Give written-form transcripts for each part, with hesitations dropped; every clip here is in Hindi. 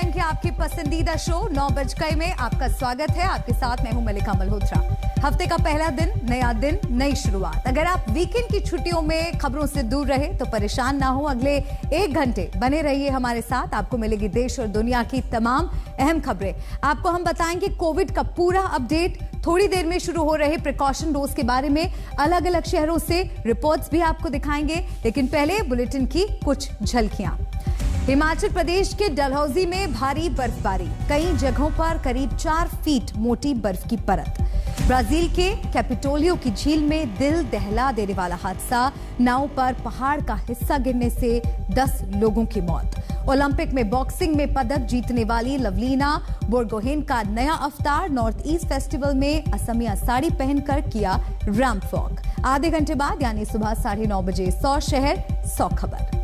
टाइम की आपकी पसंदीदा शो 9 बज गए में आपका स्वागत है। आपके साथ मैं हूं मलिका मल्होत्रा। हफ्ते का पहला दिन, नया दिन, नई शुरुआत। अगर आप वीकेंड की छुट्टियों में खबरों से दूर रहे तो परेशान ना हो, अगले 1 घंटे बने रहिए हमारे साथ। आपको मिलेगी देश और दुनिया की तमाम अहम खबरें। आपको हम बताएंगे कोविड का पूरा अपडेट, थोड़ी देर में शुरू हो रहे प्रिकॉशन डोज के बारे में अलग अलग शहरों से रिपोर्ट्स भी आपको दिखाएंगे। लेकिन पहले बुलेटिन की कुछ झलकियां। हिमाचल प्रदेश के डलहौजी में भारी बर्फबारी, कई जगहों पर करीब 4 फीट मोटी बर्फ की परत। ब्राजील के कैपिटोलियो की झील में दिल दहला देने वाला हादसा, नाव पर पहाड़ का हिस्सा गिरने से 10 लोगों की मौत। ओलंपिक में बॉक्सिंग में पदक जीतने वाली लवलीना बोरगोहेन का नया अवतार, नॉर्थ ईस्ट फेस्टिवल में असमिया साड़ी पहनकर किया रैंप वॉक। आधे घंटे बाद यानी सुबह 9:30 बजे 100 शहर 100 खबर।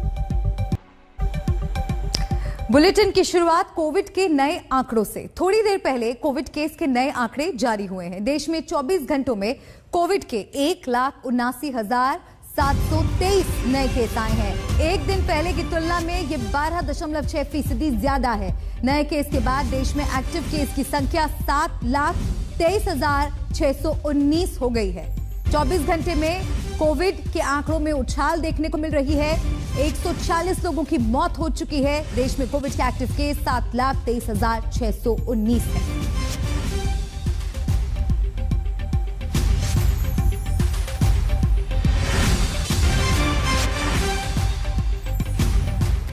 बुलेटिन की शुरुआत कोविड के नए आंकड़ों से। थोड़ी देर पहले कोविड केस के नए आंकड़े जारी हुए हैं। देश में 24 घंटों में कोविड के 1,79,723 नए केस आए हैं। एक दिन पहले की तुलना में ये 12.6% ज्यादा है। नए केस के बाद देश में एक्टिव केस की संख्या 7,23,619 हो गई है। 24 घंटे में कोविड के आंकड़ों में उछाल देखने को मिल रही है। 140 लोगों की मौत हो चुकी है। देश में कोविड के एक्टिव केस 7,23,619 है।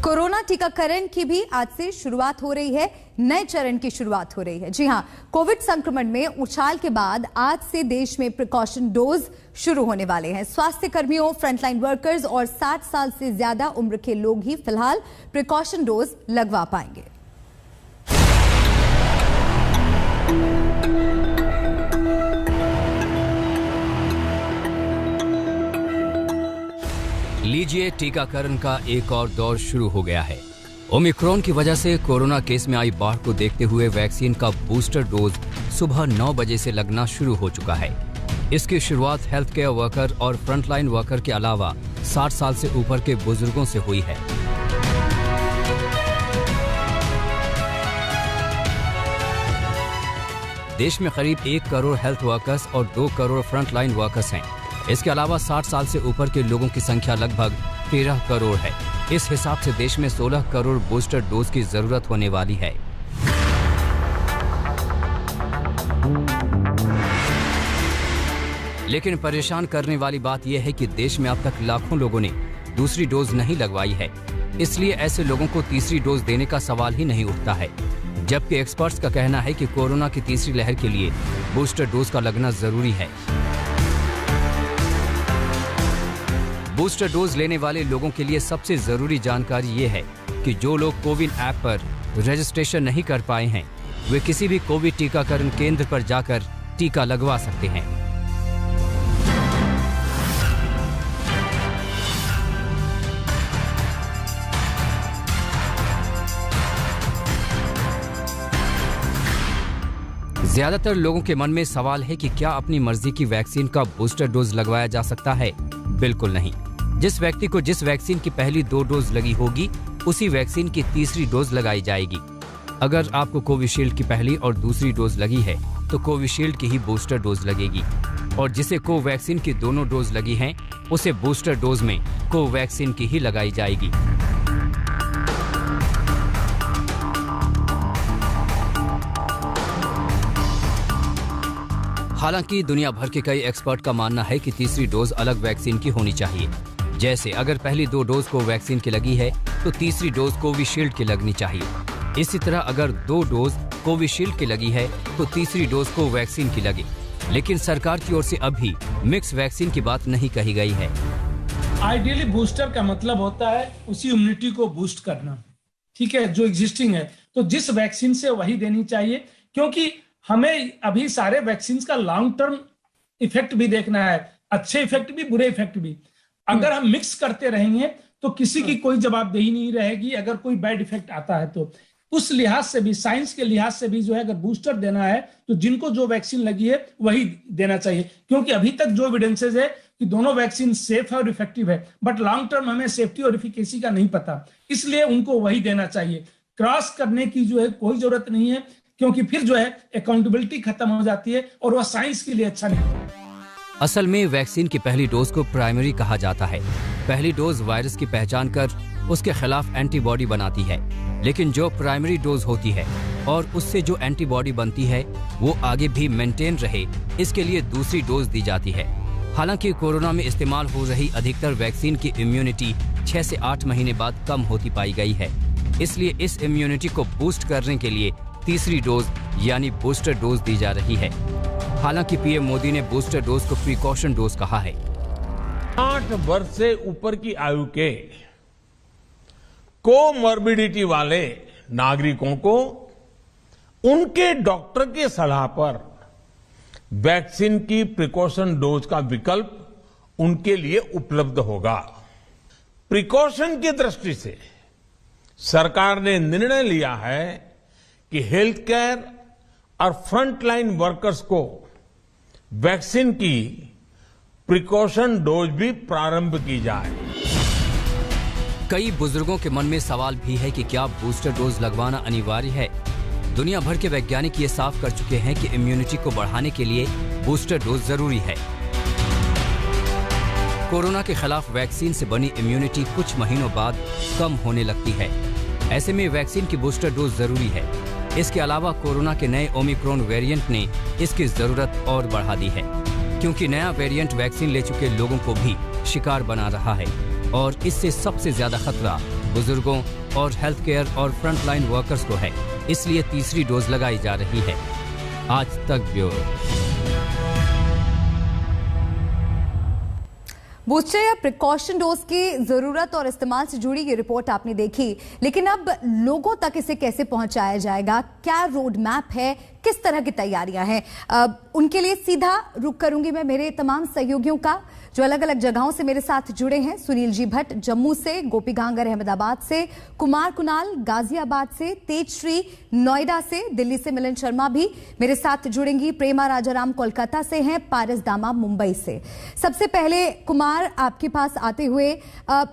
कोरोना टीकाकरण की भी आज से शुरुआत हो रही है। नए चरण की शुरुआत हो रही है। जी हां, कोविड संक्रमण में उछाल के बाद आज से देश में प्रिकॉशन डोज शुरू होने वाले हैं। स्वास्थ्य कर्मियों, फ्रंटलाइन वर्कर्स और 60 साल से ज्यादा उम्र के लोग ही फिलहाल प्रिकॉशन डोज लगवा पाएंगे। लीजिए, टीकाकरण का एक और दौर शुरू हो गया है। ओमिक्रॉन की वजह से कोरोना केस में आई बाढ़ को देखते हुए वैक्सीन का बूस्टर डोज सुबह 9 बजे से लगना शुरू हो चुका है। इसकी शुरुआत हेल्थ केयर वर्कर और फ्रंटलाइन वर्कर के अलावा 60 साल से ऊपर के बुजुर्गों से हुई है। देश में करीब 1 करोड़ हेल्थ वर्कर्स और 2 करोड़ फ्रंटलाइन वर्कर्स हैं। इसके अलावा 60 साल से ऊपर के लोगों की संख्या लगभग 13 करोड़ है। इस हिसाब से देश में 16 करोड़ बूस्टर डोज की जरूरत होने वाली है। लेकिन परेशान करने वाली बात यह है कि देश में अब तक लाखों लोगों ने दूसरी डोज नहीं लगवाई है। इसलिए ऐसे लोगों को तीसरी डोज देने का सवाल ही नहीं उठता है। जबकि एक्सपर्ट्स का कहना है कि कोरोना की तीसरी लहर के लिए बूस्टर डोज का लगना जरूरी है। बूस्टर डोज लेने वाले लोगों के लिए सबसे जरूरी जानकारी ये है कि जो लोग कोविन ऐप पर रजिस्ट्रेशन नहीं कर पाए हैं, वे किसी भी कोविड टीकाकरण केंद्र पर जाकर टीका लगवा सकते हैं। ज्यादातर लोगों के मन में सवाल है कि क्या अपनी मर्जी की वैक्सीन का बूस्टर डोज लगवाया जा सकता है? बिल्कुल नहीं। जिस व्यक्ति को जिस वैक्सीन की पहली 2 डोज लगी होगी, उसी वैक्सीन की तीसरी डोज लगाई जाएगी। अगर आपको कोविशील्ड की पहली और दूसरी डोज लगी है तो कोविशील्ड की ही बूस्टर डोज लगेगी, और जिसे कोवैक्सीन की दोनों डोज लगी हैं, उसे बूस्टर डोज में कोवैक्सीन की ही लगाई जाएगी। हालांकि दुनिया भर के कई एक्सपर्ट का मानना है कि तीसरी डोज अलग वैक्सीन की होनी चाहिए। जैसे अगर पहली 2 डोज कोवैक्सीन की लगी है तो तीसरी डोज कोविशील्ड की लगनी चाहिए। इसी तरह अगर 2 डोज कोविशील्ड की लगी है तो तीसरी डोज कोवैक्सीन की लगे। लेकिन सरकार की ओर से अभी मिक्स वैक्सीन की बात नहीं कही गई है। आइडियली बूस्टर का मतलब होता है उसी इम्यूनिटी को बूस्ट करना, ठीक है, जो एग्जिस्टिंग है। तो जिस वैक्सीन से वही देनी चाहिए, क्योंकि हमें अभी सारे वैक्सीन का लॉन्ग टर्म इफेक्ट भी देखना है, अच्छे इफेक्ट भी, बुरे इफेक्ट भी। अगर हम मिक्स करते रहेंगे तो किसी की कोई जवाबदेही नहीं रहेगी अगर कोई बैड इफेक्ट आता है तो। उस लिहाज से भी, साइंस के लिहाज से भी जो है, अगर बूस्टर देना है तो जिनको जो वैक्सीन लगी है वही देना चाहिए, क्योंकि अभी तक जो एविडेंसेस है कि दोनों वैक्सीन सेफ है और इफेक्टिव है, बट लॉन्ग टर्म हमें सेफ्टी और एफिकेसी का नहीं पता, इसलिए उनको वही देना चाहिए। क्रॉस करने की जो है कोई जरूरत नहीं है, क्योंकि फिर जो है अकाउंटेबिलिटी खत्म हो जाती है और वह साइंस के लिए अच्छा नहीं है। असल में वैक्सीन की पहली डोज को प्राइमरी कहा जाता है। पहली डोज वायरस की पहचान कर उसके खिलाफ एंटीबॉडी बनाती है, लेकिन जो प्राइमरी डोज होती है और उससे जो एंटीबॉडी बनती है वो आगे भी मेंटेन रहे, इसके लिए दूसरी डोज दी जाती है। हालांकि कोरोना में इस्तेमाल हो रही अधिकतर वैक्सीन की इम्यूनिटी 6 से 8 महीने बाद कम होती पाई गई है, इसलिए इस इम्यूनिटी को बूस्ट करने के लिए तीसरी डोज यानी बूस्टर डोज दी जा रही है। हालांकि पीएम मोदी ने बूस्टर डोज को प्रिकॉशन डोज कहा है। 8 वर्ष से ऊपर की आयु के कोमॉर्बिडिटी वाले नागरिकों को उनके डॉक्टर की सलाह पर वैक्सीन की प्रिकॉशन डोज का विकल्प उनके लिए उपलब्ध होगा। प्रिकॉशन की दृष्टि से सरकार ने निर्णय लिया है कि हेल्थ केयर और फ्रंटलाइन वर्कर्स को वैक्सीन की प्रिकॉशन डोज भी प्रारंभ की जाए। कई बुजुर्गों के मन में सवाल भी है कि क्या बूस्टर डोज लगवाना अनिवार्य है। दुनिया भर के वैज्ञानिक ये साफ कर चुके हैं कि इम्यूनिटी को बढ़ाने के लिए बूस्टर डोज जरूरी है। कोरोना के खिलाफ वैक्सीन से बनी इम्यूनिटी कुछ महीनों बाद कम होने लगती है। ऐसे में वैक्सीन की बूस्टर डोज जरूरी है। इसके अलावा कोरोना के नए ओमिक्रॉन वेरिएंट ने इसकी जरूरत और बढ़ा दी है, क्योंकि नया वेरिएंट वैक्सीन ले चुके लोगों को भी शिकार बना रहा है और इससे सबसे ज्यादा खतरा बुजुर्गों और हेल्थ केयर और फ्रंटलाइन वर्कर्स को है। इसलिए तीसरी डोज लगाई जा रही है। आज तक ब्यूरो। बूस्टर या प्रिकॉशन डोज की जरूरत और इस्तेमाल से जुड़ी ये रिपोर्ट आपने देखी, लेकिन अब लोगों तक इसे कैसे पहुंचाया जाएगा, क्या रोड मैप है, किस तरह की तैयारियां हैं, उनके लिए सीधा रुख करूंगी मैं मेरे तमाम सहयोगियों का जो अलग अलग जगहों से मेरे साथ जुड़े हैं। सुनील जी भट्ट जम्मू से, गोपी गांगर अहमदाबाद से, कुमार कुणाल गाजियाबाद से, तेजश्री नोएडा से, दिल्ली से मिलन शर्मा भी मेरे साथ जुड़ेंगी, प्रेमा राजाराम कोलकाता से हैं, पारस दामा मुंबई से। सबसे पहले कुमार आपके पास आते हुए,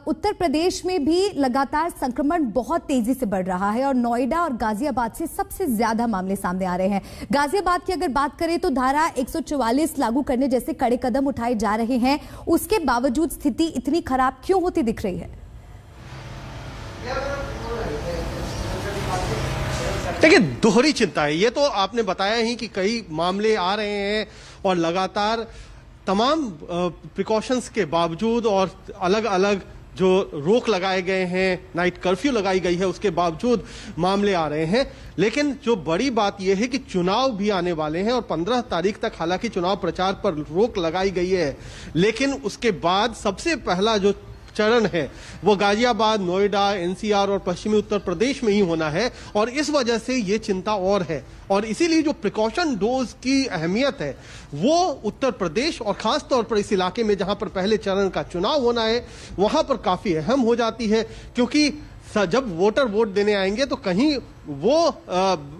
उत्तर प्रदेश में भी लगातार संक्रमण बहुत तेजी से बढ़ रहा है और नोएडा और गाजियाबाद से सबसे ज्यादा मामले सामने आ रहे हैं। गाजियाबाद की अगर बात करें तो धारा 144 लागू करने जैसे कड़े कदम उठाए जा रहे हैं, उसके बावजूद स्थिति इतनी खराब क्यों होती दिख रही है? देखिए, दोहरी चिंता है। ये तो आपने बताया ही कि कई मामले आ रहे हैं और लगातार तमाम प्रिकॉशंस के बावजूद और अलग अलग जो रोक लगाए गए हैं, नाइट कर्फ्यू लगाई गई है, उसके बावजूद मामले आ रहे हैं। लेकिन जो बड़ी बात यह है कि चुनाव भी आने वाले हैं और 15 तारीख तक हालांकि चुनाव प्रचार पर रोक लगाई गई है, लेकिन उसके बाद सबसे पहला जो चरण है वो गाजियाबाद, नोएडा, एनसीआर और पश्चिमी उत्तर प्रदेश में ही होना है और इस वजह से ये चिंता और है। और इसीलिए जो प्रिकॉशन डोज की अहमियत है वो उत्तर प्रदेश और खास तौर पर इस इलाके में जहां पर पहले चरण का चुनाव होना है वहां पर काफी अहम हो जाती है, क्योंकि जब वोटर वोट देने आएंगे तो कहीं वो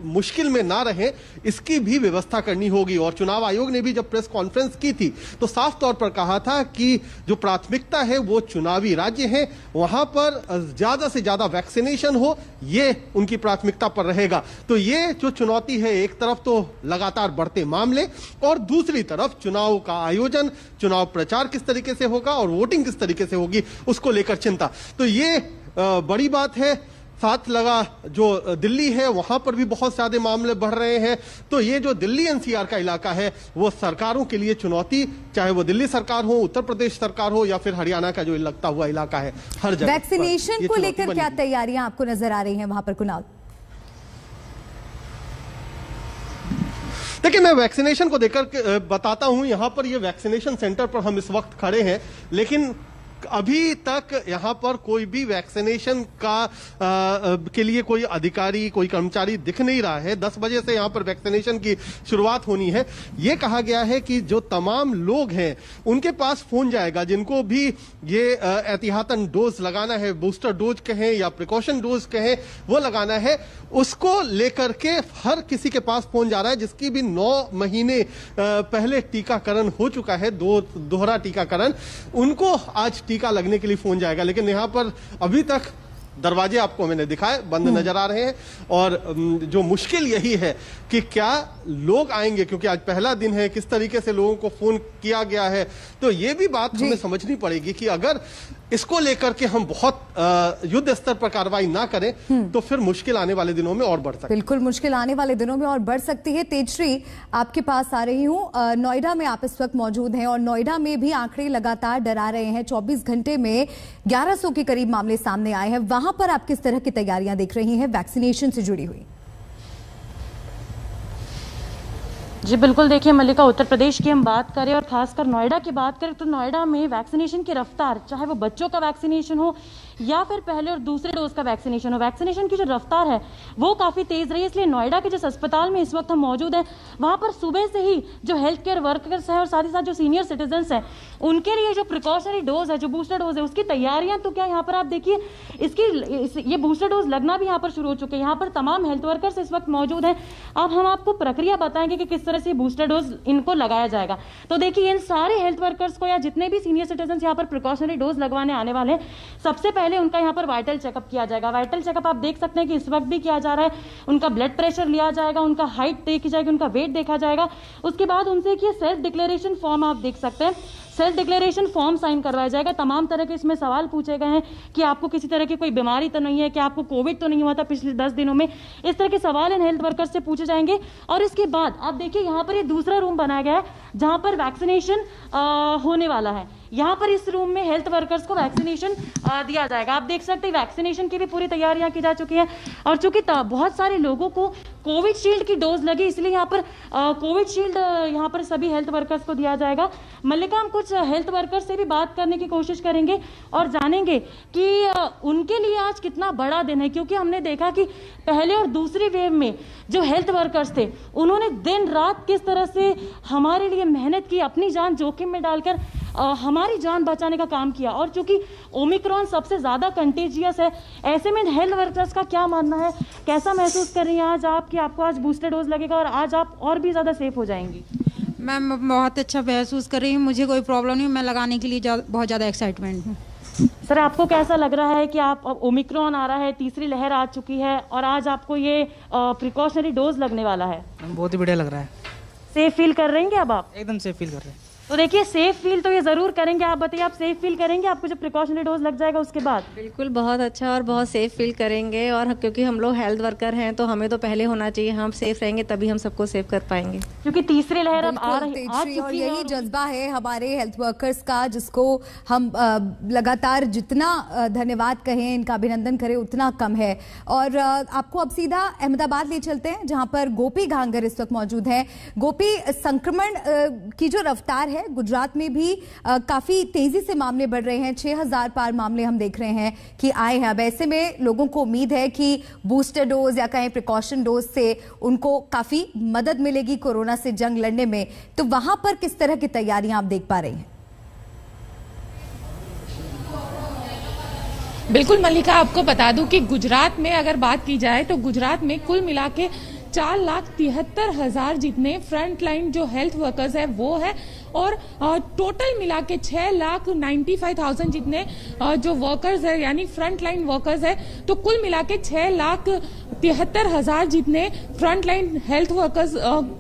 मुश्किल में ना रहे, इसकी भी व्यवस्था करनी होगी। और चुनाव आयोग ने भी जब प्रेस कॉन्फ्रेंस की थी तो साफ तौर पर कहा था कि जो प्राथमिकता है वो चुनावी राज्य है, वहां पर ज्यादा से ज्यादा वैक्सीनेशन हो, ये उनकी प्राथमिकता पर रहेगा। तो ये जो चुनौती है, एक तरफ तो लगातार बढ़ते मामले और दूसरी तरफ चुनाव का आयोजन, चुनाव प्रचार किस तरीके से होगा और वोटिंग किस तरीके से होगी, उसको लेकर चिंता। तो ये बड़ी बात है। साथ लगा जो दिल्ली है वहां पर भी बहुत ज्यादा मामले बढ़ रहे हैं। तो ये जो दिल्ली एनसीआर का इलाका है वो सरकारों के लिए चुनौती, चाहे वो दिल्ली सरकार हो, उत्तर प्रदेश सरकार हो या फिर हरियाणा का जो लगता हुआ इलाका है, हर जगह वैक्सीनेशन को लेकर क्या तैयारियां आपको नजर आ रही हैं वहां पर कुणाल? देखिए, मैं वैक्सीनेशन को देखकर बताता हूं। यहां पर ये वैक्सीनेशन सेंटर पर हम इस वक्त खड़े हैं, लेकिन अभी तक यहां पर कोई भी वैक्सीनेशन के लिए कोई अधिकारी, कोई कर्मचारी दिख नहीं रहा है। 10 बजे से यहां पर वैक्सीनेशन की शुरुआत होनी है। यह कहा गया है कि जो तमाम लोग हैं उनके पास फोन जाएगा जिनको भी ये एहतियातन डोज लगाना है, बूस्टर डोज कहें या प्रिकॉशन डोज कहें, वो लगाना है, उसको लेकर के हर किसी के पास फोन जा रहा है जिसकी भी 9 महीने पहले टीकाकरण हो चुका है, दोहरा टीकाकरण, उनको आज टीका लगने के लिए फोन जाएगा। लेकिन यहां पर अभी तक दरवाजे आपको मैंने दिखाए बंद नजर आ रहे हैं। और जो मुश्किल यही है कि क्या लोग आएंगे, क्योंकि आज पहला दिन है, किस तरीके से लोगों को फोन किया गया है। तो ये भी बात हमें समझनी पड़ेगी कि अगर इसको लेकर के हम बहुत युद्ध स्तर पर कार्रवाई ना करें तो फिर मुश्किल आने वाले दिनों में और बढ़ सकती है। बिल्कुल मुश्किल आने वाले दिनों में और बढ़ सकती है। तेजश्री, आपके पास आ रही हूं। नोएडा में आप इस वक्त मौजूद हैं और नोएडा में भी आंकड़े लगातार डरा रहे हैं। 24 घंटे में 1100 के करीब मामले सामने आए हैं। वहां पर आप किस तरह की तैयारियां देख रही हैं वैक्सीनेशन से जुड़ी हुई? जी बिल्कुल, देखिए मल्लिका, उत्तर प्रदेश की हम बात करें और खासकर नोएडा की बात करें तो नोएडा में वैक्सीनेशन की रफ्तार, चाहे वो बच्चों का वैक्सीनेशन हो या फिर पहले और दूसरे डोज का वैक्सीनेशन हो, वैक्सीनेशन की जो रफ्तार है वो काफ़ी तेज़ रही है। इसलिए नोएडा के जिस अस्पताल में इस वक्त हम मौजूद हैं वहाँ पर सुबह से ही जो हेल्थ केयर वर्कर्स हैं और साथ ही साथ जो सीनियर सिटीजन्स हैं उनके लिए जो प्रिकॉशनरी डोज है, जो बूस्टर डोज है, उसकी तैयारियाँ तो क्या यहाँ पर आप देखिए ये बूस्टर डोज लगना भी यहाँ पर शुरू हो चुके हैं। यहाँ पर तमाम हेल्थ वर्कर्स इस वक्त मौजूद हैं। अब हम आपको प्रक्रिया बताएंगे कि किस तरह से बूस्टर डोज इनको लगाया जाएगा। तो देखिए इन सारे हेल्थ वर्कर्स को या जितने भी सीनियर सिटीजन्स यहाँ पर प्रिकॉशनरी डोज लगवाने आने वाले हैं, सबसे पहले उनका यहाँ पर वाइटल चेकअप किया जाएगा। वाइटल चेकअप आप देख सकते हैं कि इस वक्त भी किया जा रहा है। उनका ब्लड प्रेशर लिया जाएगा, उनका हाइट देखी जाएगी, उनका वेट देखा जाएगा। उसके बाद उनसे एक सेल्फ डिक्लेरेशन फॉर्म आप देख सकते हैं, सेल्फ डिक्लेरेशन फॉर्म साइन करवाया जाएगा। तमाम तरह के इसमें सवाल पूछे गए हैं कि आपको किसी तरह की कोई बीमारी तो नहीं है, कि आपको कोविड तो नहीं हुआ था पिछले 10 दिनों में। इस तरह के सवाल इन हेल्थ वर्कर्स से पूछे जाएंगे। और इसके बाद आप देखिए यहाँ पर ये दूसरा रूम बनाया गया है जहाँ पर वैक्सीनेशन होने वाला है। यहाँ पर इस रूम में हेल्थ वर्कर्स को वैक्सीनेशन दिया जाएगा। आप देख सकते हैं वैक्सीनेशन की भी पूरी तैयारियां की जा चुकी हैं। और चूंकि बहुत सारे लोगों को कोविड शील्ड की डोज लगी, इसलिए यहाँ पर कोविड शील्ड यहाँ पर सभी हेल्थ वर्कर्स को दिया जाएगा। मल्लिका, हम कुछ हेल्थ वर्कर्स से भी बात करने की कोशिश करेंगे और जानेंगे कि उनके लिए आज कितना बड़ा दिन है, क्योंकि हमने देखा कि पहले और दूसरी वेव में जो हेल्थ वर्कर्स थे उन्होंने दिन रात किस तरह से हमारे लिए मेहनत की, अपनी जान जोखिम में डालकर हमारी जान बचाने का काम किया। और चूंकि ओमिक्रॉन सबसे ज्यादा कंटेजियस है, ऐसे में हेल्थ वर्कर्स का क्या मानना है, कैसा महसूस कर रही हैं आज आप कि आपको आज बूस्टर डोज लगेगा और आज आप और भी ज्यादा सेफ हो जाएंगी? मैम बहुत अच्छा महसूस कर रही हूँ, मुझे कोई प्रॉब्लम नहीं, मैं लगाने के लिए बहुत ज़्यादा एक्साइटमेंट हूँ। सर, आपको कैसा लग रहा है कि आप ओमिक्रॉन आ रहा है, तीसरी लहर आ चुकी है और आज आपको ये प्रिकॉशनरी डोज लगने वाला है? बहुत ही बढ़िया लग रहा है। सेफ फील कर रहे हैं अब आप? एकदम सेफ फील कर रहे हैं। तो देखिए सेफ फील तो ये जरूर करेंगे। आप बताइए, आप सेफ फील करेंगे आपको जब प्रिकॉशनरी डोज लग जाएगा उसके बाद? बिल्कुल, बहुत अच्छा और बहुत सेफ फील करेंगे। और क्योंकि हम लोग हेल्थ वर्कर हैं तो हमें तो पहले होना चाहिए, हम सेफ रहेंगे तभी हम सबको सेव कर पाएंगे, क्योंकि तीसरी लहर अब आ रही है। और यही जज्बा है हमारे हेल्थ वर्कर्स का, जिसको हम लगातार जितना धन्यवाद कहें, इनका अभिनंदन करें उतना कम है। और आपको अब सीधा अहमदाबाद ले चलते हैं जहां पर गोपी घांगर इस वक्त मौजूद हैं। गोपी, संक्रमण की जो रफ्तार है गुजरात में भी काफी तेजी से मामले बढ़ रहे हैं। 6000 पार मामले हम देख रहे हैं कि आए हैं। अब ऐसे में लोगों को उम्मीद है कि बूस्टर डोज या कहें प्रिकॉशन डोज से उनको काफी मदद मिलेगी कोरोना से जंग लड़ने में। तो वहां पर किस तरह की तैयारियां आप देख पा रही हैं? बिल्कुल मल्लिका, आपको बता दूं कि गुजरात में अगर बात की जाए तो गुजरात में कुल मिला के 4,73,000 जितने फ्रंट लाइन जो हेल्थ वर्कर्स है वो है और टोटल मिला के 6,95,000 जितने जो वर्कर्स है यानी फ्रंट लाइन वर्कर्स है। तो कुल मिला के 6,73,000 जितने फ्रंट लाइन हेल्थ वर्कर्स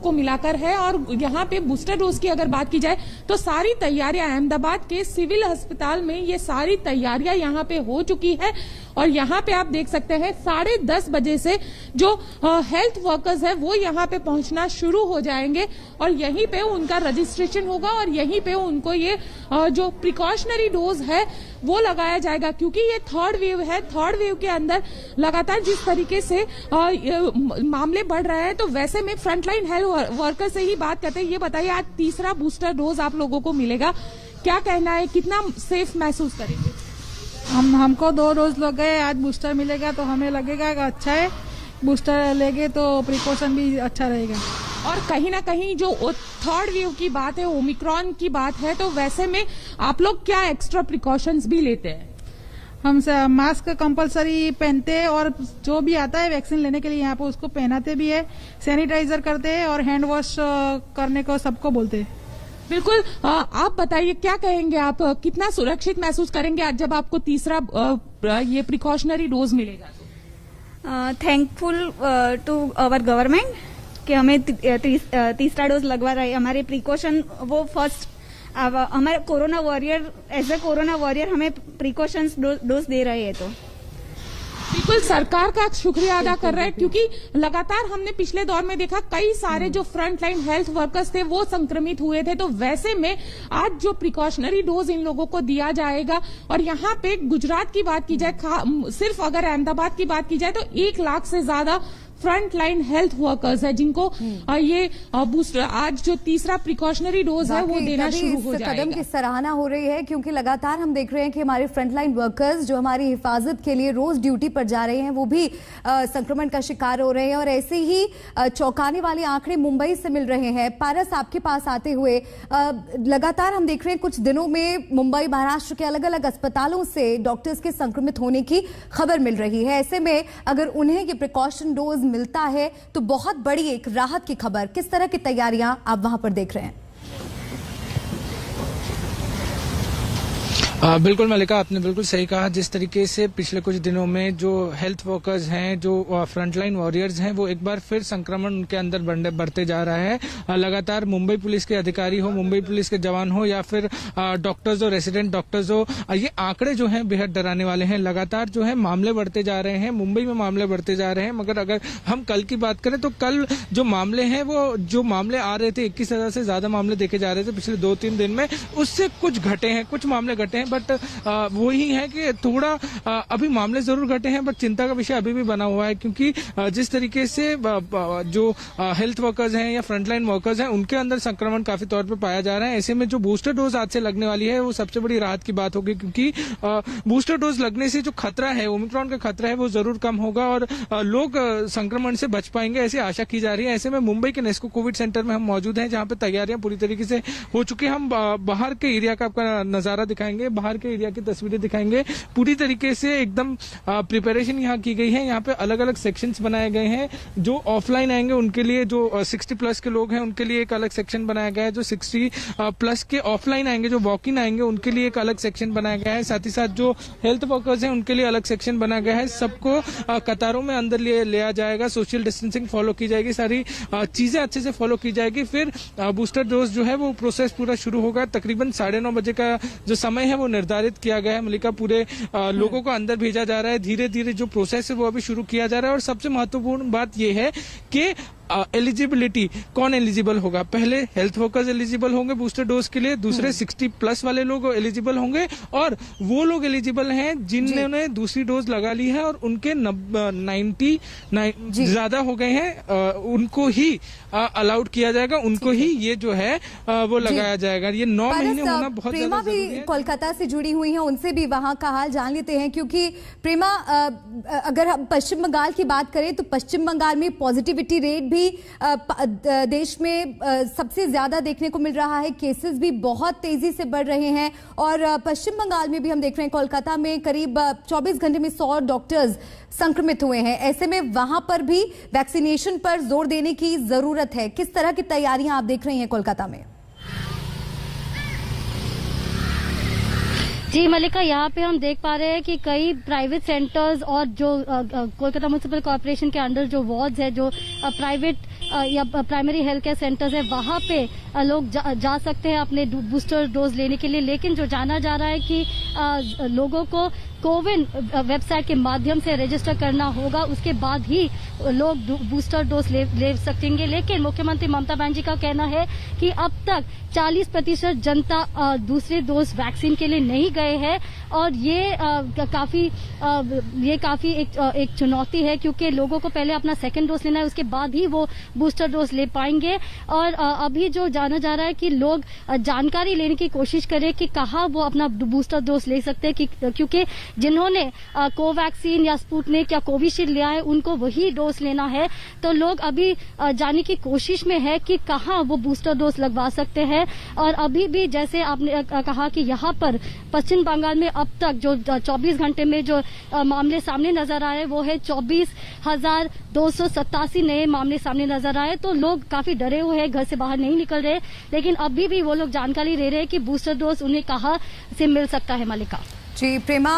को मिलाकर है। और यहाँ पे बूस्टर डोज की अगर बात की जाए तो सारी तैयारियां अहमदाबाद के सिविल अस्पताल में ये सारी तैयारियां यहाँ पे हो चुकी है। और यहाँ पे आप देख सकते हैं 10:30 बजे से जो हेल्थ वर्कर्स है वो यहाँ पे पहुंचना शुरू हो जाएंगे और यहीं पे उनका रजिस्ट्रेशन होगा और यहीं पे उनको ये जो प्रिकॉशनरी डोज है वो लगाया जाएगा। क्योंकि ये थर्ड वेव है, थर्ड वेव के अंदर लगातार जिस तरीके से मामले बढ़ रहे हैं तो वैसे में फ्रंटलाइन हेल्थ वर्कर से ही बात करते हैं। ये बताइए, आज तीसरा बूस्टर डोज आप लोगों को मिलेगा, क्या कहना है, कितना सेफ महसूस करेंगे? हमको 2 डोज लग गए, आज बूस्टर मिलेगा तो हमें लगेगा कि अच्छा है, बूस्टर लेंगे तो प्रिकॉशन भी अच्छा रहेगा। और कहीं ना कहीं जो थर्ड वेव की बात है, ओमिक्रॉन की बात है, तो वैसे में आप लोग क्या एक्स्ट्रा प्रिकॉशंस भी लेते हैं? हम मास्क कंपलसरी पहनते हैं और जो भी आता है वैक्सीन लेने के लिए यहाँ पे उसको पहनाते भी है, सैनिटाइजर करते हैं और हैंड वॉश करने को सबको बोलते हैं। बिल्कुल, आप बताइए क्या कहेंगे, आप कितना सुरक्षित महसूस करेंगे आज जब आपको तीसरा ये प्रिकॉशनरी डोज मिलेगा। थैंकफुल टू आवर गवर्नमेंट कि हमें तीसरा डोज लगवा रहा है। हमारे प्रिकॉशन वो फर्स्ट हमारे corona warrior as a corona warrior हमें प्रिकॉशंस डोज दे रहे हैं। तो बिल्कुल सरकार का शुक्रिया अदा कर रहे हैं, क्योंकि लगातार हमने पिछले दौर में देखा कई सारे जो फ्रंट लाइन हेल्थ वर्कर्स थे वो संक्रमित हुए थे। तो वैसे में आज जो प्रिकॉशनरी डोज इन लोगों को दिया जाएगा, और यहाँ पे गुजरात की बात की जाए, सिर्फ अगर अहमदाबाद की बात की जाए तो 1 लाख से ज्यादा फ्रंट लाइन हेल्थ वर्कर्स है जिनको ये बूस्टर आज जो तीसरा प्रिकॉशनरी डोज है वो देना शुरू हो जाएगा। कदम की सराहना हो रही है, क्योंकि लगातार हम देख रहे हैं कि हमारे फ्रंट लाइन वर्कर्स जो हमारी हिफाजत के लिए रोज ड्यूटी पर जा रहे हैं वो भी संक्रमण का शिकार हो रहे हैं। और ऐसे ही चौंकाने वाले आंकड़े मुंबई से मिल रहे हैं। पारस, आपके पास आते हुए लगातार हम देख रहे हैं कुछ दिनों में मुंबई महाराष्ट्र के अलग अलग अस्पतालों से डॉक्टर्स के संक्रमित होने की खबर मिल रही है। ऐसे में अगर उन्हें ये प्रिकॉशन डोज मिलता है तो बहुत बड़ी एक राहत की खबर। किस तरह की तैयारियां आप वहां पर देख रहे हैं? बिल्कुल मलिका, आपने बिल्कुल सही कहा। जिस तरीके से पिछले कुछ दिनों में जो हेल्थ वर्कर्स हैं, जो फ्रंटलाइन वॉरियर्स हैं, वो एक बार फिर संक्रमण उनके अंदर बढ़ते जा रहा है। लगातार मुंबई पुलिस के अधिकारी हो, मुंबई पुलिस के जवान हो, या फिर डॉक्टर्स हो, रेसिडेंट डॉक्टर्स हो, ये आंकड़े जो हैं बेहद डराने वाले हैं। लगातार जो है मामले बढ़ते जा रहे हैं, मुंबई में मामले बढ़ते जा रहे हैं। मगर अगर हम कल की बात करें तो कल जो मामले हैं, वो जो मामले आ रहे थे 21,000 से ज्यादा मामले देखे जा रहे थे पिछले 2-3 दिन में, उससे कुछ घटे हैं, कुछ मामले घटे हैं। बट वही है कि थोड़ा अभी मामले जरूर घटे हैं, बट चिंता का विषय अभी भी बना हुआ है, क्योंकि जिस तरीके से जो हेल्थ वर्कर्स हैं या फ्रंटलाइन वर्कर्स हैं उनके अंदर संक्रमण काफी तौर पे पाया जा रहा है। ऐसे में जो बूस्टर डोज आज से लगने वाली है वो सबसे बड़ी राहत की बात होगी, क्योंकि बूस्टर डोज लगने से जो खतरा है, ओमिक्रॉन का खतरा है, वो जरूर कम होगा और लोग संक्रमण से बच पाएंगे, ऐसी आशा की जा रही है। ऐसे में मुंबई के नेस्को कोविड सेंटर में हम मौजूद हैं, जहां पे तैयारियां पूरी तरीके से हो चुकी है। हम बाहर के एरिया का आपका नजारा दिखाएंगे, बाहर के एरिया की तस्वीरें दिखाएंगे। पूरी तरीके से एकदम प्रिपरेशन यहाँ की गई है। यहाँ पे अलग अलग सेक्शंस बनाए गए हैं। जो ऑफलाइन आएंगे उनके लिए, जो 60 प्लस के लोग हैं उनके लिए एक अलग सेक्शन बनाया गया है। जो 60 प्लस के ऑफलाइन आएंगे, जो वॉक इन आएंगे, उनके लिए एक अलग सेक्शन बनाया गया है। साथ ही साथ जो हेल्थ वर्कर्स हैं उनके लिए अलग सेक्शन बनाया गया है। सबको कतारों में अंदर लिया जाएगा, सोशल डिस्टेंसिंग फॉलो की जाएगी, सारी चीजें अच्छे से फॉलो की जाएगी। फिर बूस्टर डोज जो है वो प्रोसेस पूरा शुरू होगा। तकरीबन 9:30 बजे का जो समय है वो निर्धारित किया गया है। मलिका, पूरे लोगों को अंदर भेजा जा रहा है। धीरे धीरे जो प्रोसेस है वो अभी शुरू किया जा रहा है। और सबसे महत्वपूर्ण बात यह है कि एलिजिबिलिटी, कौन एलिजिबल होगा। पहले हेल्थ वर्कर्स एलिजिबल होंगे बूस्टर डोज के लिए, दूसरे 60 प्लस वाले लोग एलिजिबल होंगे, और वो लोग एलिजिबल हैं जिन्होंने दूसरी डोज लगा ली है और उनके 90 ज्यादा हो गए हैं, उनको ही अलाउड किया जाएगा, उनको ही ये जो है वो लगाया जाएगा। ये 9 महीने होना बहुत ज्यादा जरूरी है। कोलकाता से जुड़ी हुई हैं, उनसे भी वहां का हाल जान लेते हैं, क्योंकि प्रेमा, अगर हम पश्चिम बंगाल की बात करें तो पश्चिम बंगाल में पॉजिटिविटी रेट भी देश में सबसे ज्यादा देखने को मिल रहा है। केसेस भी बहुत तेजी से बढ़ रहे हैं और पश्चिम बंगाल में भी हम देख रहे हैं, कोलकाता में करीब 24 घंटे में 100 डॉक्टर्स संक्रमित हुए हैं। ऐसे में वहां पर भी वैक्सीनेशन पर जोर देने की जरूरत है। किस तरह की तैयारियां आप देख रही हैं कोलकाता में? जी मलिका, यहाँ पे हम देख पा रहे हैं कि कई प्राइवेट सेंटर्स और जो कोलकाता म्युनिसिपल कॉर्पोरेशन के अंडर जो वार्ड्स है, जो प्राइवेट या प्राइमरी हेल्थ केयर सेंटर्स है, वहाँ पे लोग जा सकते हैं अपने बूस्टर डोज लेने के लिए। लेकिन जो जाना जा रहा है कि लोगों को कोविन वेबसाइट के माध्यम से रजिस्टर करना होगा, उसके बाद ही लोग बूस्टर डोज ले सकेंगे। लेकिन मुख्यमंत्री ममता बनर्जी का कहना है कि अब तक 40% जनता दूसरे डोज वैक्सीन के लिए नहीं गए हैं और ये काफी एक चुनौती है, क्योंकि लोगों को पहले अपना सेकंड डोज लेना है, उसके बाद ही वो बूस्टर डोज ले पाएंगे। और अभी जो जाना जा रहा है कि लोग जानकारी लेने की कोशिश करें कि कहाँ वो अपना बूस्टर डोज ले सकते हैं, क्योंकि जिन्होंने कोवैक्सीन या स्पुतनिक या कोविशील्ड लिया है उनको वही डोज लेना है। तो लोग अभी जाने की कोशिश में है कि कहाँ वो बूस्टर डोज लगवा सकते हैं। और अभी भी जैसे आपने कहा कि यहाँ पर पश्चिम बंगाल में अब तक जो 24 घंटे में जो मामले सामने नजर आए वो है 24,287 नए मामले सामने नजर आए। तो लोग काफी डरे हुए हैं, घर से बाहर नहीं निकल रहे, लेकिन अभी भी वो लोग जानकारी ले रहे हैं कि बूस्टर डोज उन्हें कहाँ से मिल सकता है। मलिका जी प्रेमा,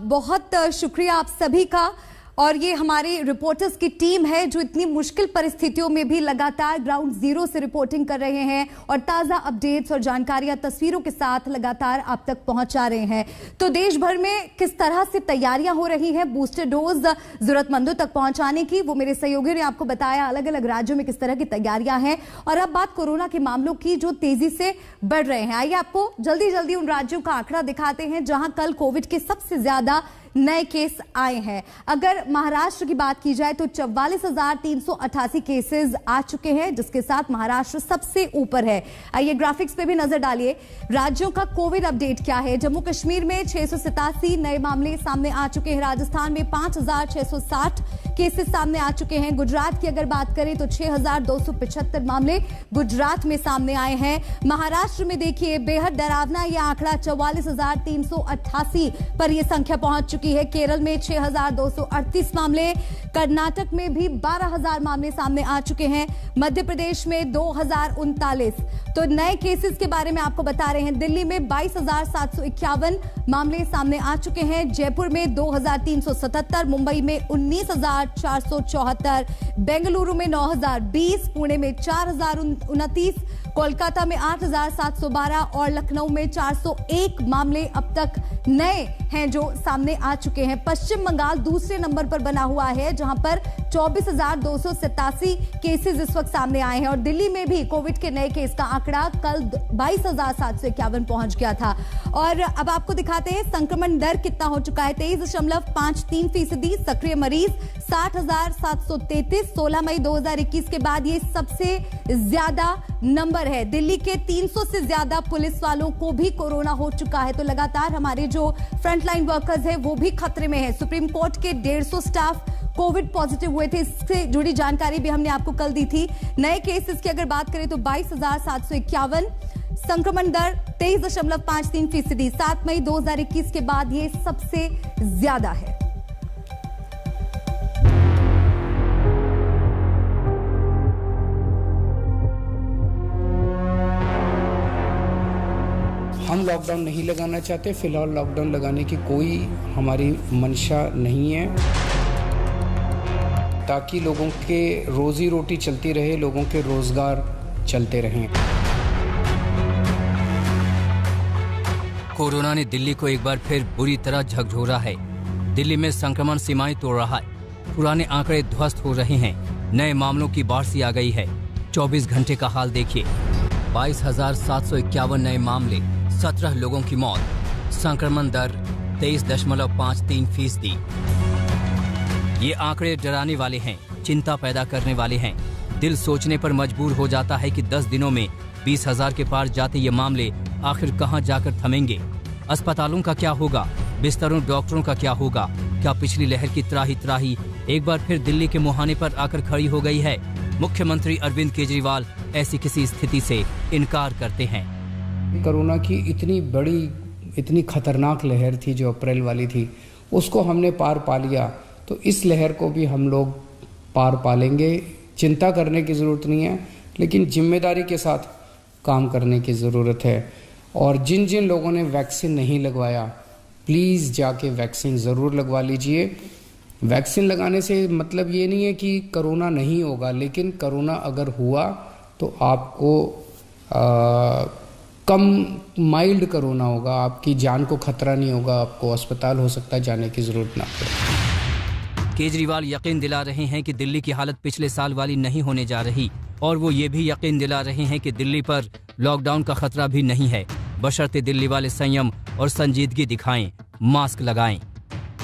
बहुत शुक्रिया आप सभी का। और ये हमारी रिपोर्टर्स की टीम है जो इतनी मुश्किल परिस्थितियों में भी लगातार ग्राउंड जीरो से रिपोर्टिंग कर रहे हैं और ताजा अपडेट्स और जानकारियां तस्वीरों के साथ लगातार आप तक पहुंचा रहे हैं। तो देश भर में किस तरह से तैयारियां हो रही हैं बूस्टर डोज जरूरतमंदों तक पहुंचाने की, वो मेरे सहयोगी ने आपको बताया। अलग अलग राज्यों में किस तरह की तैयारियां हैं। और अब बात कोरोना के मामलों की जो तेजी से बढ़ रहे हैं। आइए आपको जल्दी जल्दी उन राज्यों का आंकड़ा दिखाते हैं जहां कल कोविड के सबसे ज्यादा नए केस आए हैं। अगर महाराष्ट्र की बात की जाए तो 44,388 केसेस आ चुके हैं, जिसके साथ महाराष्ट्र सबसे ऊपर है। आइए ग्राफिक्स पे भी नजर डालिए। राज्यों का कोविड अपडेट क्या है। जम्मू कश्मीर में 687 नए मामले सामने आ चुके हैं। राजस्थान में 5,660 केसेस सामने आ चुके हैं। गुजरात की अगर बात करें तो 6,275 मामले गुजरात में सामने आए हैं। महाराष्ट्र में देखिए बेहद डरावना यह आंकड़ा 44,388 पर यह संख्या पहुंच चुकी है। केरल में 6,238 मामले, कर्नाटक में भी 12,000 मामले सामने आ चुके हैं। मध्य प्रदेश में 2,039। तो नए केसेस के बारे में आपको बता रहे हैं। दिल्ली में 22,751 मामले सामने आ चुके हैं। जयपुर में 2,377, मुंबई में 19,474, बेंगलुरु में 9,020, पुणे में 4,029, कोलकाता में 8,712 और लखनऊ में 401 मामले अब तक नए हैं जो सामने आ चुके हैं। पश्चिम बंगाल दूसरे नंबर पर बना हुआ है जहां पर 24,287 केसेस इस वक्त सामने आए हैं। और दिल्ली में भी कोविड के नए केस का आंकड़ा कल 22,751 पहुंच गया था। और अब आपको दिखाते हैं संक्रमण दर कितना हो चुका है। 23.53%। सक्रिय मरीज 60,733। 16 मई 2021 के बाद ये सबसे ज्यादा नंबर है। दिल्ली के 300 से ज्यादा पुलिस वालों को भी कोरोना हो चुका है। तो लगातार हमारे जो फ्रंटलाइन वर्कर्स हैं वो भी खतरे में है। सुप्रीम कोर्ट के 150 स्टाफ कोविड पॉजिटिव हुए थे। इससे जुड़ी जानकारी भी हमने आपको कल दी थी। नए केसेस की अगर बात करें तो 22,751। संक्रमण दर 23.53%। 7 मई 2021 के बाद ये सबसे ज्यादा है। हम लॉकडाउन नहीं लगाना चाहते। फिलहाल लॉकडाउन लगाने की कोई हमारी मंशा नहीं है, ताकि लोगों के रोजी रोटी चलती रहे, लोगों के रोजगार चलते रहें। कोरोना ने दिल्ली को एक बार फिर बुरी तरह झकझोरा है। दिल्ली में संक्रमण सीमाएं तोड़ रहा है। पुराने आंकड़े ध्वस्त हो रहे हैं। नए मामलों की बारिश आ गई है। 24 घंटे का हाल देखिए। 22,751 नए मामले, 17 लोगों की मौत। संक्रमण दर 23.53%। ये आंकड़े डराने वाले हैं, चिंता पैदा करने वाले हैं। दिल सोचने पर मजबूर हो जाता है कि 10 दिनों में 20,000 के पार जाते ये मामले आखिर कहां जाकर थमेंगे। अस्पतालों का क्या होगा, बिस्तरों डॉक्टरों का क्या होगा। क्या पिछली लहर की त्राही एक बार फिर दिल्ली के मुहाने पर आकर खड़ी हो गई है। मुख्यमंत्री अरविंद केजरीवाल ऐसी किसी स्थिति से इनकार करते हैं। कोरोना की इतनी बड़ी, इतनी खतरनाक लहर थी जो अप्रैल वाली थी, उसको हमने पार पा लिया। तो इस लहर को भी हम लोग पार पा लेंगे। चिंता करने की ज़रूरत नहीं है, लेकिन जिम्मेदारी के साथ काम करने की ज़रूरत है। और जिन जिन लोगों ने वैक्सीन नहीं लगवाया, प्लीज़ जाके वैक्सीन ज़रूर लगवा लीजिए। वैक्सीन लगाने से मतलब ये नहीं है कि कोरोना नहीं होगा, लेकिन कोरोना अगर हुआ तो आपको कम माइल्ड कोरोना होगा, आपकी जान को खतरा नहीं होगा, आपको अस्पताल हो सकता है जाने की ज़रूरत ना पड़े। केजरीवाल यकीन दिला रहे हैं कि दिल्ली की हालत पिछले साल वाली नहीं होने जा रही, और वो ये भी यकीन दिला रहे हैं कि दिल्ली पर लॉकडाउन का खतरा भी नहीं है, बशर्ते दिल्ली वाले संयम और संजीदगी दिखाएं, मास्क लगाएं।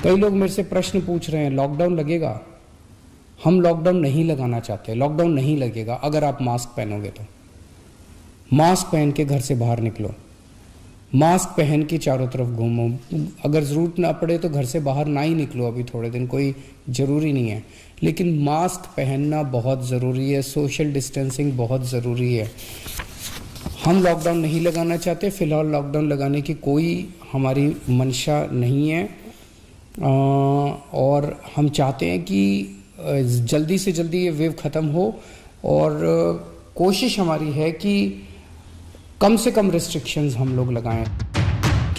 कई लोग मेरे से प्रश्न पूछ रहे हैं लॉकडाउन लगेगा। हम लॉकडाउन नहीं लगाना चाहते। लॉकडाउन नहीं लगेगा अगर आप मास्क पहनोगे तो। मास्क पहन के घर से बाहर निकलो, मास्क पहन के चारों तरफ घूमो। अगर ज़रूरत ना पड़े तो घर से बाहर ना ही निकलो, अभी थोड़े दिन कोई ज़रूरी नहीं है, लेकिन मास्क पहनना बहुत ज़रूरी है। सोशल डिस्टेंसिंग बहुत ज़रूरी है। हम लॉकडाउन नहीं लगाना चाहते। फिलहाल लॉकडाउन लगाने की कोई हमारी मंशा नहीं है, और हम चाहते हैं कि जल्दी से जल्दी ये वेव ख़त्म हो। और कोशिश हमारी है कि कम से कम रिस्ट्रिक्शंस हम लोग लगाएं।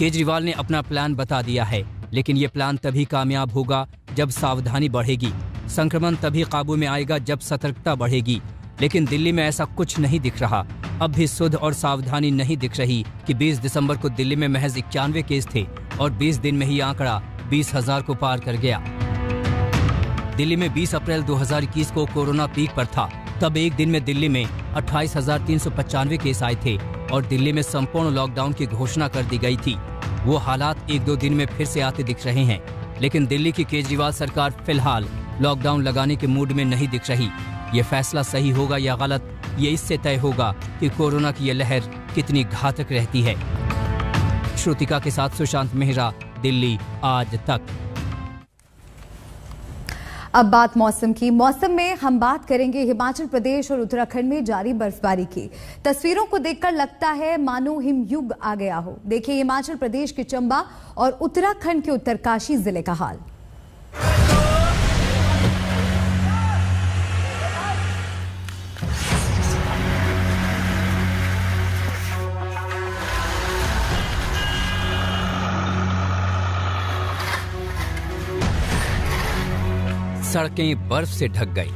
केजरीवाल ने अपना प्लान बता दिया है, लेकिन ये प्लान तभी कामयाब होगा जब सावधानी बढ़ेगी। संक्रमण तभी काबू में आएगा जब सतर्कता बढ़ेगी। लेकिन दिल्ली में ऐसा कुछ नहीं दिख रहा। अब भी सुध और सावधानी नहीं दिख रही कि 20 दिसंबर को दिल्ली में महज 91 केस थे और 20 दिन में ही आंकड़ा 20,000 को पार कर गया। दिल्ली में 20 अप्रैल 2021 को कोरोना पीक पर था। तब एक दिन में दिल्ली में 28,395 केस आए थे और दिल्ली में संपूर्ण लॉकडाउन की घोषणा कर दी गई थी। वो हालात 1-2 दिन में फिर से आते दिख रहे हैं, लेकिन दिल्ली की केजरीवाल सरकार फिलहाल लॉकडाउन लगाने के मूड में नहीं दिख रही। ये फैसला सही होगा या गलत, ये इससे तय होगा कि कोरोना की ये लहर कितनी घातक रहती है। श्रुतिका के साथ सुशांत मेहरा, दिल्ली आज तक। अब बात मौसम की। मौसम में हम बात करेंगे हिमाचल प्रदेश और उत्तराखंड में जारी बर्फबारी की। तस्वीरों को देखकर लगता है मानो हिमयुग आ गया हो। देखिए हिमाचल प्रदेश के चंबा और उत्तराखंड के उत्तरकाशी जिले का हाल। सड़कें बर्फ से ढक गई,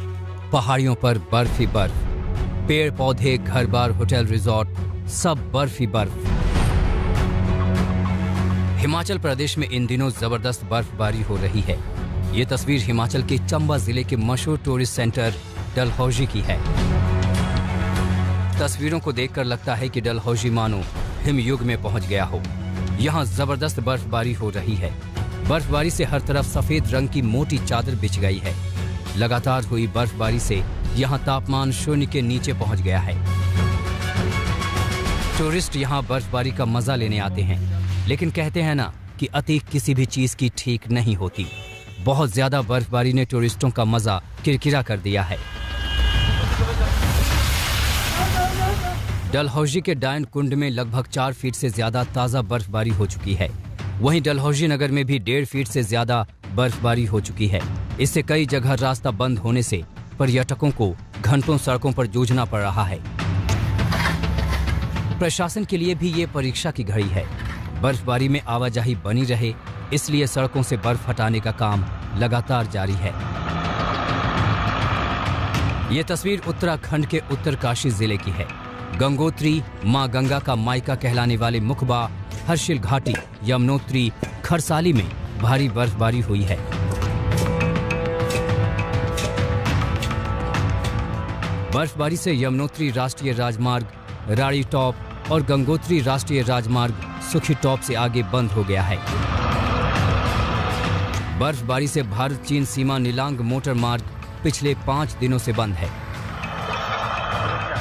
पहाड़ियों पर बर्फ ही बर्फ, पेड़ पौधे, घर बार, होटल, रिजॉर्ट, सब बर्फ ही बर्फ। हिमाचल प्रदेश में इन दिनों जबरदस्त बर्फबारी हो रही है। ये तस्वीर हिमाचल के चंबा जिले के मशहूर टूरिस्ट सेंटर डलहौजी की है। तस्वीरों को देखकर लगता है कि डलहौजी मानो हिमयुग में पहुंच गया हो। यहाँ जबरदस्त बर्फबारी हो रही है। बर्फबारी से हर तरफ सफेद रंग की मोटी चादर बिछ गई है। लगातार हुई बर्फबारी से यहाँ तापमान 0 के नीचे पहुंच गया है। टूरिस्ट यहाँ बर्फबारी का मजा लेने आते हैं, लेकिन कहते हैं ना कि अति किसी भी चीज की ठीक नहीं होती। बहुत ज्यादा बर्फबारी ने टूरिस्टों का मजा किरकिरा कर दिया है। डलहौजी के डायन कुंड में लगभग 4 फीट से ज्यादा ताजा बर्फबारी हो चुकी है। वहीं डलहौजी नगर में भी 1.5 फीट से ज्यादा बर्फबारी हो चुकी है। इससे कई जगह रास्ता बंद होने से पर्यटकों को घंटों सड़कों पर जूझना पड़ रहा है। प्रशासन के लिए भी ये परीक्षा की घड़ी है। बर्फबारी में आवाजाही बनी रहे, इसलिए सड़कों से बर्फ हटाने का काम लगातार जारी है। ये तस्वीर उत्तराखंड के उत्तरकाशी जिले की है। गंगोत्री मां गंगा का मायका कहलाने वाले मुखबा, हर्षिल घाटी, यमुनोत्री, खरसाली में भारी बर्फबारी हुई है। बर्फबारी से यमुनोत्री राष्ट्रीय राजमार्ग राड़ी टॉप और गंगोत्री राष्ट्रीय राजमार्ग सुखी टॉप से आगे बंद हो गया है। बर्फबारी से भारत चीन सीमा नीलांग मोटर मार्ग पिछले 5 दिनों से बंद है।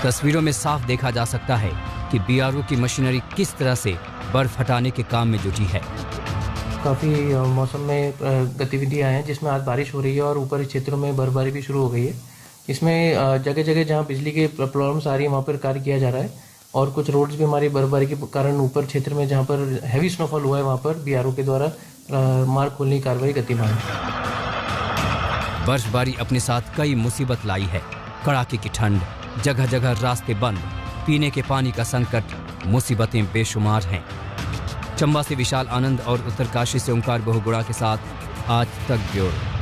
तस्वीरों में साफ देखा जा सकता है कि बीआरओ की मशीनरी किस तरह से बर्फ हटाने के काम में जुटी है। काफ़ी मौसम में गतिविधियां हैं, जिसमें आज बारिश हो रही है और ऊपरी क्षेत्रों में बर्फबारी भी शुरू हो गई है। इसमें जगह जगह जहां बिजली के प्रॉब्लम्स आ रही है वहां पर कार्य किया जा रहा है और कुछ रोड्स भी हमारी बर्फबारी के कारण ऊपर क्षेत्र में जहां पर हैवी स्नोफॉल हुआ है वहां पर बीआरओ के द्वारा मार्ग खोलने की कार्रवाई गतिमान है। बर्फबारी अपने साथ कई मुसीबत लाई है। कड़ाके की ठंड, जगह जगह रास्ते बंद, पीने के पानी का संकट, मुसीबतें बेशुमार हैं। चंबा से विशाल आनंद और उत्तरकाशी से ओंकार बहुगुणा के साथ आज तक ब्यूरो।